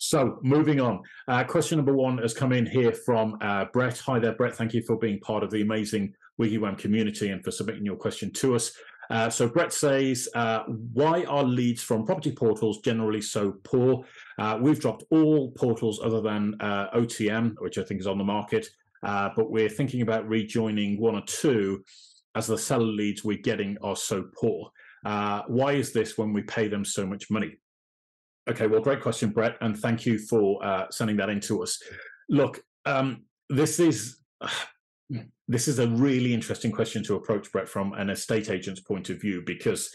So moving on, question number one has come in here from Brett. Hi there, Brett. Thank you for being part of the amazing WiggyWam community and for submitting your question to us. So Brett says, why are leads from property portals generally so poor? We've dropped all portals other than OTM, which I think is on the market, but we're thinking about rejoining one or two as the seller leads we're getting are so poor. Why is this when we pay them so much money? Okay, well, great question, Brett, and thank you for sending that in to us. Look, this is a really interesting question to approach, Brett, from an estate agent's point of view, because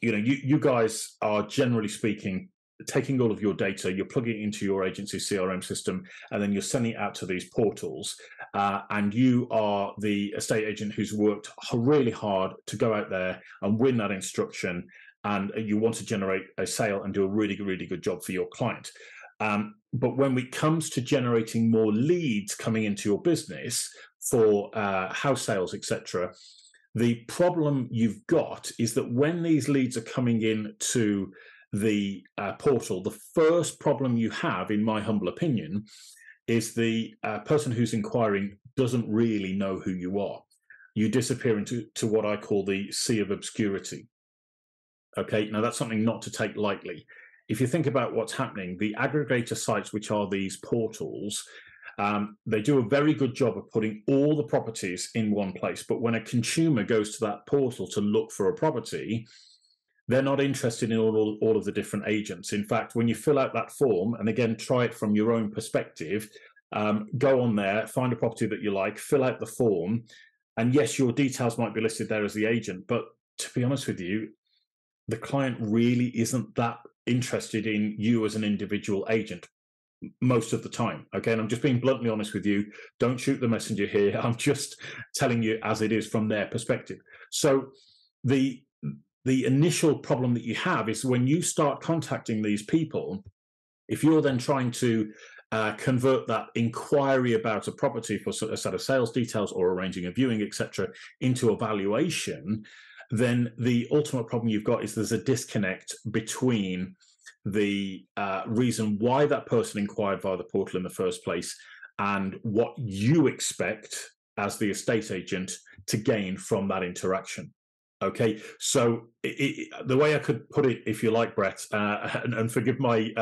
you guys are, generally speaking, taking all of your data, you're plugging it into your agency CRM system, and then you're sending it out to these portals. And you are the estate agent who's worked really hard to go out there and win that instruction, and you want to generate a sale and do a really, really good job for your client. But when it comes to generating more leads coming into your business for house sales, etc., the problem you've got is that when these leads are coming in to the portal, the first problem you have, in my humble opinion, is the person who's inquiring doesn't really know who you are. You disappear into what I call the sea of obscurity. Okay, now that's something not to take lightly. If you think about what's happening, the aggregator sites, which are these portals, they do a very good job of putting all the properties in one place. But when a consumer goes to that portal to look for a property, they're not interested in all of the different agents. In fact, when you fill out that form, and again, try it from your own perspective, go on there, find a property that you like, fill out the form, and yes, your details might be listed there as the agent, but to be honest with you, the client really isn't that interested in you as an individual agent most of the time. Okay, and I'm just being bluntly honest with you. Don't shoot the messenger here. I'm just telling you as it is from their perspective. So the initial problem that you have is when you start contacting these people, if you're then trying to convert that inquiry about a property for a set of sales details or arranging a viewing, etc., into a valuation, then the ultimate problem you've got is there's a disconnect between the reason why that person inquired via the portal in the first place and what you expect as the estate agent to gain from that interaction. Okay, so the way I could put it, if you like, Brett, and forgive my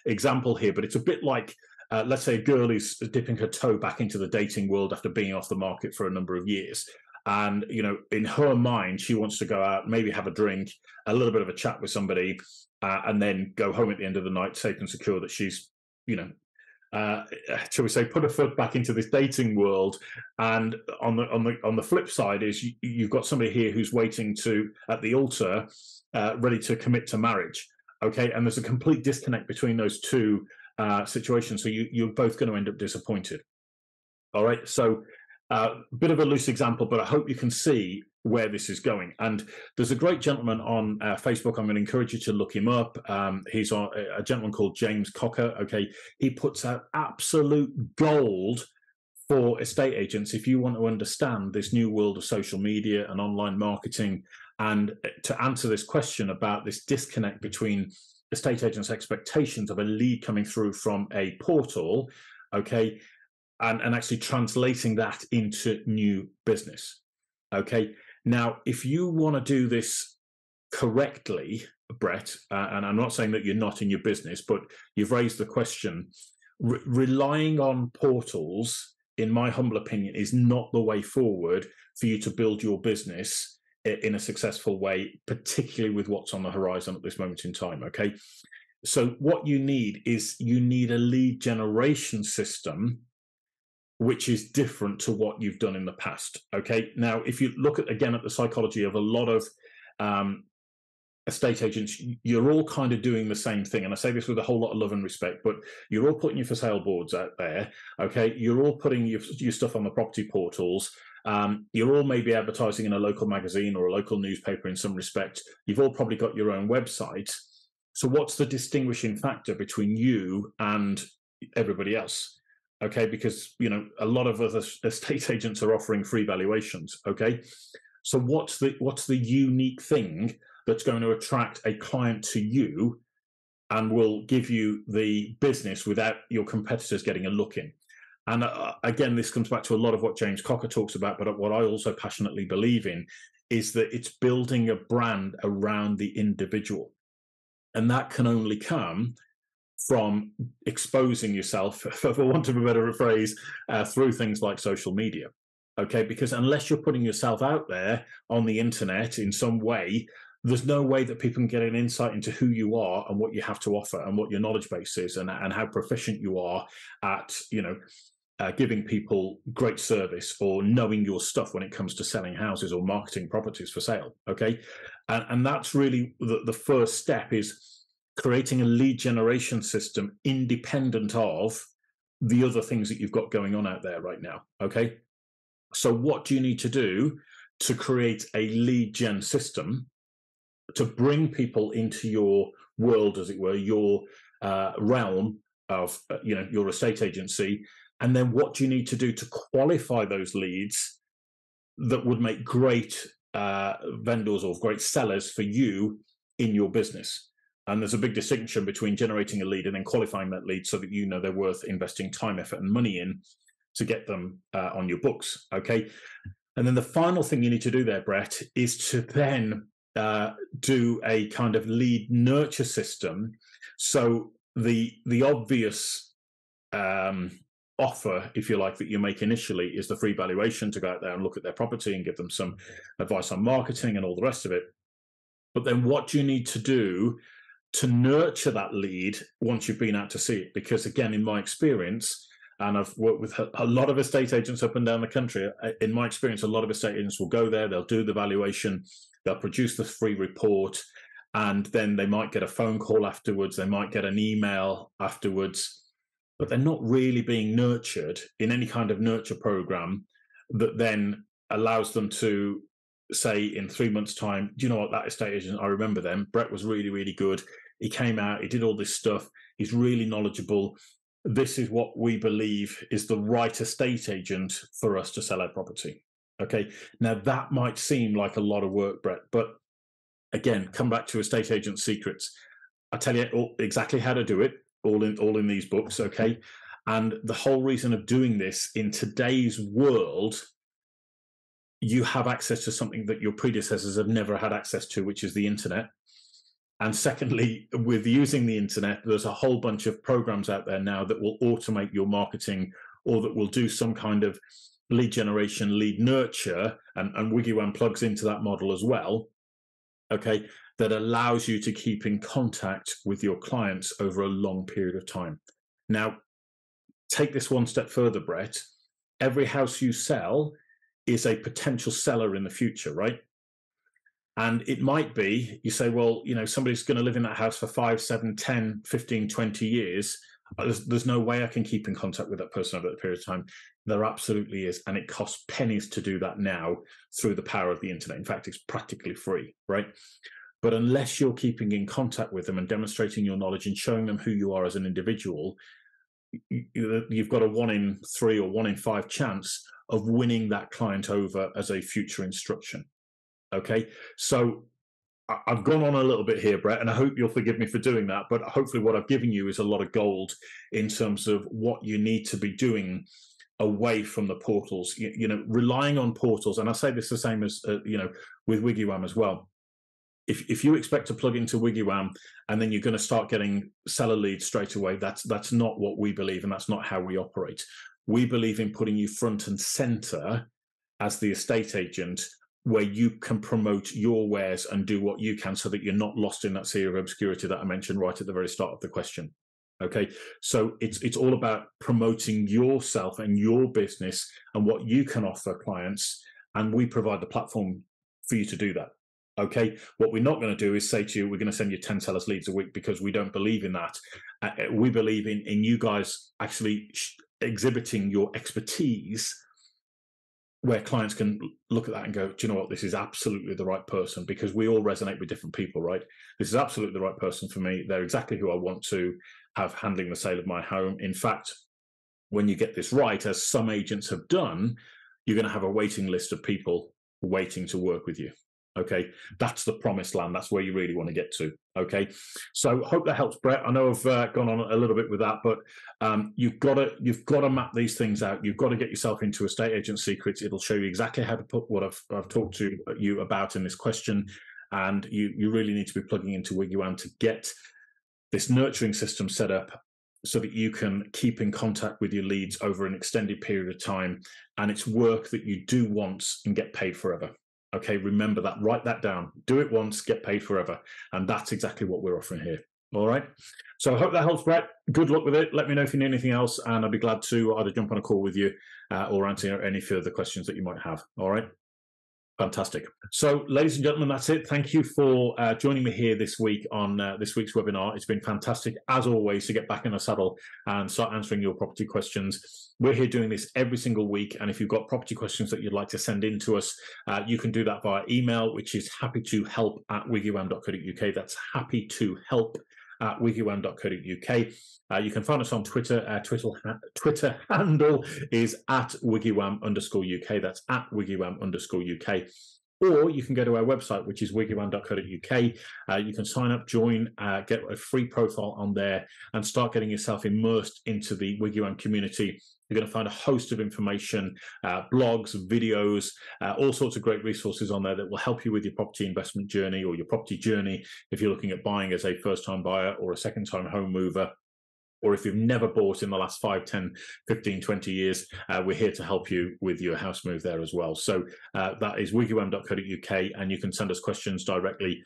example here, but it's a bit like, let's say a girl is dipping her toe back into the dating world after being off the market for a number of years. And, in her mind, she wants to go out, maybe have a drink, a little bit of a chat with somebody, and then go home at the end of the night, safe and secure that she's, shall we say, put her foot back into this dating world. And on the flip side is you've got somebody here who's waiting at the altar, ready to commit to marriage. Okay, and there's a complete disconnect between those two situations. So you're both going to end up disappointed. All right, so bit of a loose example, but I hope you can see where this is going. And there's a great gentleman on Facebook. I'm going to encourage you to look him up. He's a gentleman called James Cocker. Okay, he puts out absolute gold for estate agents if you want to understand this new world of social media and online marketing, and to answer this question about this disconnect between estate agents' expectations of a lead coming through from a portal, okay, and actually translating that into new business. Okay, now if you want to do this correctly, Brett, and I'm not saying that you're not in your business, but you've raised the question, relying on portals, in my humble opinion, is not the way forward for you to build your business in a successful way, particularly with what's on the horizon at this moment in time. Okay, so what you need is a lead generation system which is different to what you've done in the past. Okay, now if you look at the psychology of a lot of estate agents, you're all kind of doing the same thing, and I say this with a whole lot of love and respect, but you're all putting your for sale boards out there. Okay, you're all putting your stuff on the property portals. You're all maybe advertising in a local magazine or a local newspaper in some respect. You've all probably got your own website. So what's the distinguishing factor between you and everybody else? Okay, because a lot of other estate agents are offering free valuations. Okay, so what's the unique thing that's going to attract a client to you and will give you the business without your competitors getting a look in. And again, this comes back to a lot of what James Cocker talks about, but what I also passionately believe in is that it's building a brand around the individual. And that can only come from exposing yourself, for want of a better phrase, through things like social media. Okay, because unless you're putting yourself out there on the internet in some way, there's no way that people can get an insight into who you are and what you have to offer and what your knowledge base is, and how proficient you are at, giving people great service or knowing your stuff when it comes to selling houses or marketing properties for sale. Okay, and that's really the first step, is creating a lead generation system independent of the other things that you've got going on out there right now. Okay, so what do you need to do to create a lead gen system to bring people into your world, as it were, your realm of your estate agency? And then what do you need to do to qualify those leads that would make great vendors or great sellers for you in your business? And there's a big distinction between generating a lead and then qualifying that lead so that you know they're worth investing time, effort, and money in to get them on your books. Okay. And then the final thing you need to do there, Brett, is to then do a kind of lead nurture system. So the obvious offer, if you like, that you make initially is the free valuation to go out there and look at their property and give them some advice on marketing and all the rest of it. But then what do you need to do to nurture that lead once you've been out to see it? Because again, in my experience, and I've worked with a lot of estate agents up and down the country, in my experience, a lot of estate agents will go there, they'll do the valuation, they'll produce the free report, and then they might get a phone call afterwards, they might get an email afterwards, but they're not really being nurtured in any kind of nurture program that then allows them to say in 3 months' time, do you know what, that estate agent, I remember them, Brett was really, really good. He came out, he did all this stuff, he's really knowledgeable. This is what we believe is the right estate agent for us to sell our property. Okay, now that might seem like a lot of work, Brett, but again, come back to estate agent secrets. I tell you exactly how to do it, all in these books. Okay, and the whole reason of doing this in today's world, you have access to something that your predecessors have never had access to, which is the internet. And secondly, with using the internet, there's a whole bunch of programs out there now that will automate your marketing, or that will do some kind of lead generation, lead nurture, and WiggyWam plugs into that model as well. Okay, that allows you to keep in contact with your clients over a long period of time. Now, take this one step further, Brett. Every house you sell is a potential seller in the future, right? And it might be, you say, well, somebody's going to live in that house for 5, 7, 10, 15, 20 years. There's no way I can keep in contact with that person over that period of time. There absolutely is. And it costs pennies to do that now through the power of the internet. In fact, it's practically free, right? But unless you're keeping in contact with them and demonstrating your knowledge and showing them who you are as an individual, you've got a 1 in 3 or 1 in 5 chance of winning that client over as a future instruction. Okay, so I've gone on a little bit here, Brett, and I hope you'll forgive me for doing that, but hopefully what I've given you is a lot of gold in terms of what you need to be doing away from the portals, relying on portals. And I say this the same as, with WiggyWam as well. If you expect to plug into WiggyWam and then you're going to start getting seller leads straight away, that's not what we believe, and that's not how we operate. We believe in putting you front and center as the estate agent, where you can promote your wares and do what you can so that you're not lost in that sea of obscurity that I mentioned right at the very start of the question. Okay, so it's all about promoting yourself and your business and what you can offer clients, and we provide the platform for you to do that. Okay, what we're not going to do is say to you, we're going to send you 10 sellers leads a week, because we don't believe in that. We believe in you guys actually exhibiting your expertise, where clients can look at that and go, do you know what, this is absolutely the right person, because we all resonate with different people, right? This is absolutely the right person for me. They're exactly who I want to have handling the sale of my home. In fact, when you get this right, as some agents have done, you're going to have a waiting list of people waiting to work with you. Okay, that's the promised land. That's where you really want to get to. Okay, so hope that helps, Brett. I know I've gone on a little bit with that, but you've got to map these things out. You've got to get yourself into Estate Agent Secrets. It'll show you exactly how to put what I've talked to you about in this question, and you really need to be plugging into WiggyWam to get this nurturing system set up so that you can keep in contact with your leads over an extended period of time, and it's work that you do once and get paid forever. Okay, remember that, write that down. Do it once, get paid forever. And that's exactly what we're offering here. All right. So I hope that helps, Brett. Good luck with it. Let me know if you need anything else, and I'll be glad to either jump on a call with you or answer any further questions that you might have. All right. Fantastic. So, ladies and gentlemen, that's it. Thank you for joining me here this week on this week's webinar. It's been fantastic, as always, to get back in the saddle and start answering your property questions. We're here doing this every single week, and if you've got property questions that you'd like to send in to us, you can do that via email, which is happytohelp@wiggywam.co.uk. That's happytohelp@wiggywam.co.uk. You can find us on Twitter. Twitter handle is @WiggyWam_UK. That's @WiggyWam_UK. Or you can go to our website, which is wiggywam.co.uk. You can sign up, join, get a free profile on there, and start getting yourself immersed into the WiggyWam community. You're going to find a host of information, blogs, videos, all sorts of great resources on there that will help you with your property investment journey or your property journey if you're looking at buying as a first-time buyer or a second-time home mover, or if you've never bought in the last 5, 10, 15, 20 years, we're here to help you with your house move there as well. So that is wiggywam.co.uk, and you can send us questions directly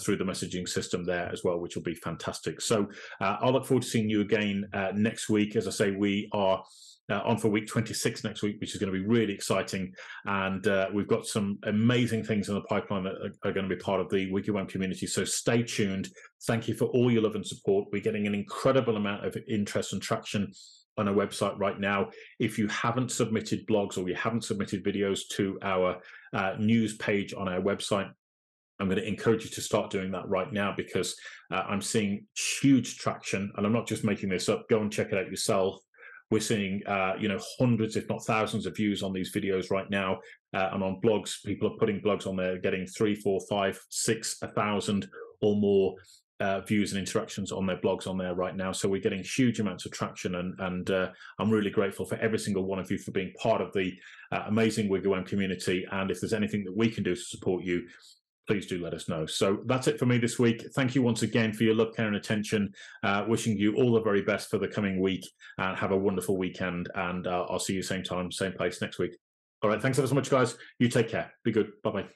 through the messaging system there as well, which will be fantastic. So I'll look forward to seeing you again next week. As I say, we are on for week 26 next week, which is going to be really exciting. And we've got some amazing things in the pipeline that are going to be part of the WiggyWam community. So stay tuned. Thank you for all your love and support. We're getting an incredible amount of interest and traction on our website right now. If you haven't submitted blogs or you haven't submitted videos to our news page on our website, I'm going to encourage you to start doing that right now, because I'm seeing huge traction, and I'm not just making this up. Go and check it out yourself. We're seeing, hundreds, if not thousands, of views on these videos right now, and on blogs. People are putting blogs on there, getting 3, 4, 5, 6, 1,000 or more views and interactions on their blogs on there right now. So we're getting huge amounts of traction, and I'm really grateful for every single one of you for being part of the amazing WiggyWam community. And if there's anything that we can do to support you, please do let us know. So that's it for me this week. Thank you once again for your love, care, and attention. Wishing you all the very best for the coming week, and have a wonderful weekend. And I'll see you same time, same place next week. All right. Thanks ever so much, guys. You take care. Be good. Bye-bye.